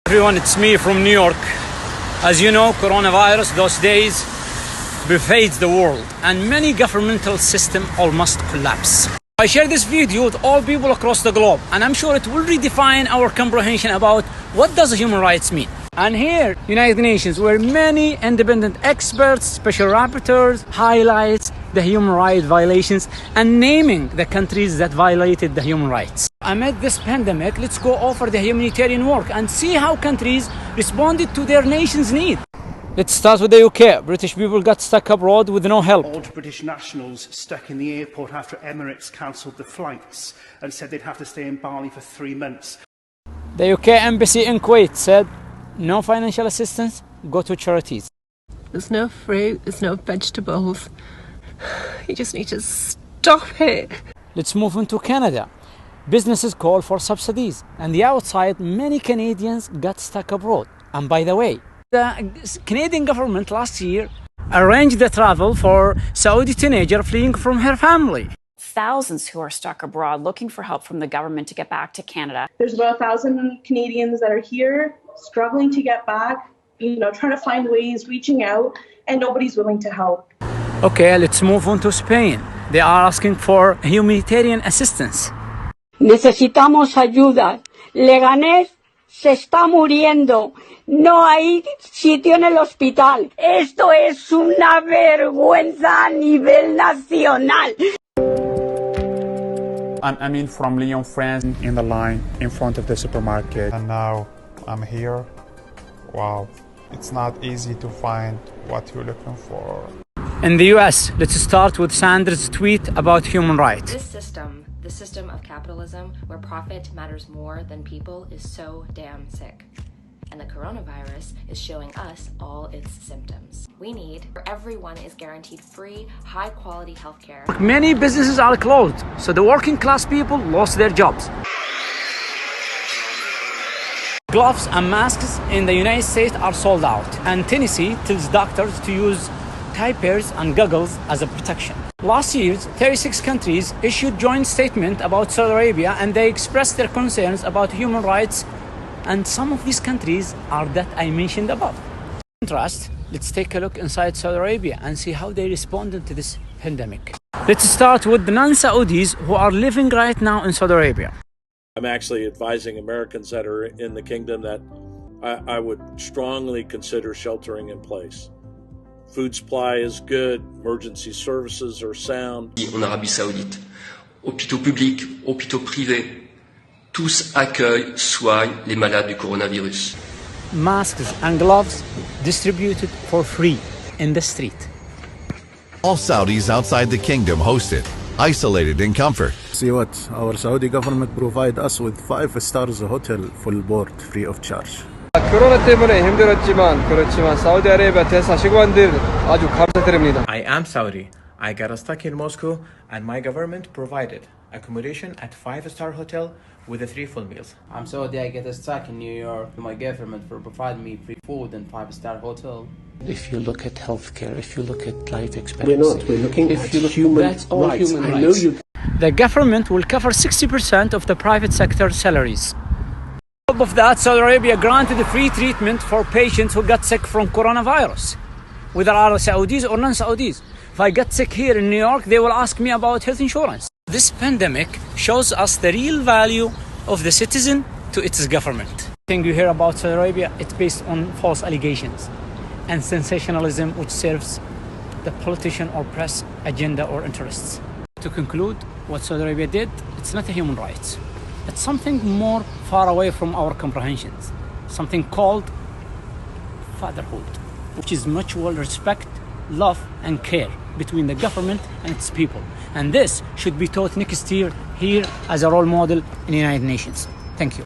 Everyone, it's me from New York. As you know, coronavirus those days pervades the world and many governmental systems almost collapse. I share this video with all people across the globe, and I'm sure it will redefine our comprehension about what does human rights mean. And here, United Nations, where many independent experts, special rapporteurs highlights the human rights violations and naming the countries that violated the human rights. Amid this pandemic, let's go over the humanitarian work and see how countries responded to their nation's need. Let's start with the UK. British people got stuck abroad with no help. Old British nationals stuck in the airport after Emirates cancelled the flights and said they'd have to stay in Bali for 3 months. The UK embassy in Kuwait said, no financial assistance, go to charities. There's no fruit, there's no vegetables. You just need to stop it. Let's move into Canada. Businesses call for subsidies, and the outside, many Canadians got stuck abroad. And by the way, the Canadian government last year arranged the travel for Saudi teenager fleeing from her family. Thousands who are stuck abroad looking for help from the government to get back to Canada. There's about 1,000 Canadians that are here struggling to get back, trying to find ways, reaching out, and nobody's willing to help. Okay, let's move on to Spain. They are asking for humanitarian assistance. Necesitamos ayuda. Leganés se está muriendo. No hay sitio en el hospital. Esto es una vergüenza a nivel nacional. I'm from Lyon, France. In the line in front of the supermarket. And now I'm here. Wow. It's not easy to find what you're looking for. In the US, let's start with Sanders' tweet about human rights. The system of capitalism where profit matters more than people is so damn sick. And the coronavirus is showing us all its symptoms. We need where everyone is guaranteed free, high-quality healthcare. Many businesses are closed, so the working class people lost their jobs. Gloves and masks in the United States are sold out, and Tennessee tells doctors to use diapers and goggles as a protection. Last year, 36 countries issued joint statement about Saudi Arabia, and they expressed their concerns about human rights, and some of these countries are that I mentioned above. In contrast, let's take a look inside Saudi Arabia and see how they responded to this pandemic. Let's start with the non-Saudis who are living right now in Saudi Arabia. I'm actually advising Americans that are in the kingdom that I would strongly consider sheltering in place. Food supply is good, emergency services are sound. En Arabie Saoudite, hôpitaux publics, hôpitaux privés, tous accueillent, soignent les malades du coronavirus. Masks and gloves distributed for free in the street. All Saudis outside the kingdom hosted, isolated in comfort. See what our Saudi government provide us with 5 stars hotel full board free of charge. 코로나 때문에 그렇지만 사우디아라비아 대사 식구들 아주 감사드립니다. I am Saudi. I got stuck in Moscow and my government provided accommodation at 5-star hotel with 3 full meals. I'm Saudi. I get stuck in New York. My government for provide me free food and 5-star hotel. If you look at healthcare, if you look at life expectancy, we're looking at human that's all rights. Human I know rights. The government will cover 60% of the private sector salaries. On top of that, Saudi Arabia granted free treatment for patients who got sick from coronavirus, whether are Saudis or non-Saudis. If I get sick here in New York, they will ask me about health insurance. This pandemic shows us the real value of the citizen to its government. Everything you hear about Saudi Arabia, it's based on false allegations and sensationalism which serves the politician or press agenda or interests. To conclude, what Saudi Arabia did, it's not a human rights. It's something more far away from our comprehensions, something called fatherhood, which is mutual respect, love and care between the government and its people. And this should be taught next year here as a role model in the United Nations. Thank you.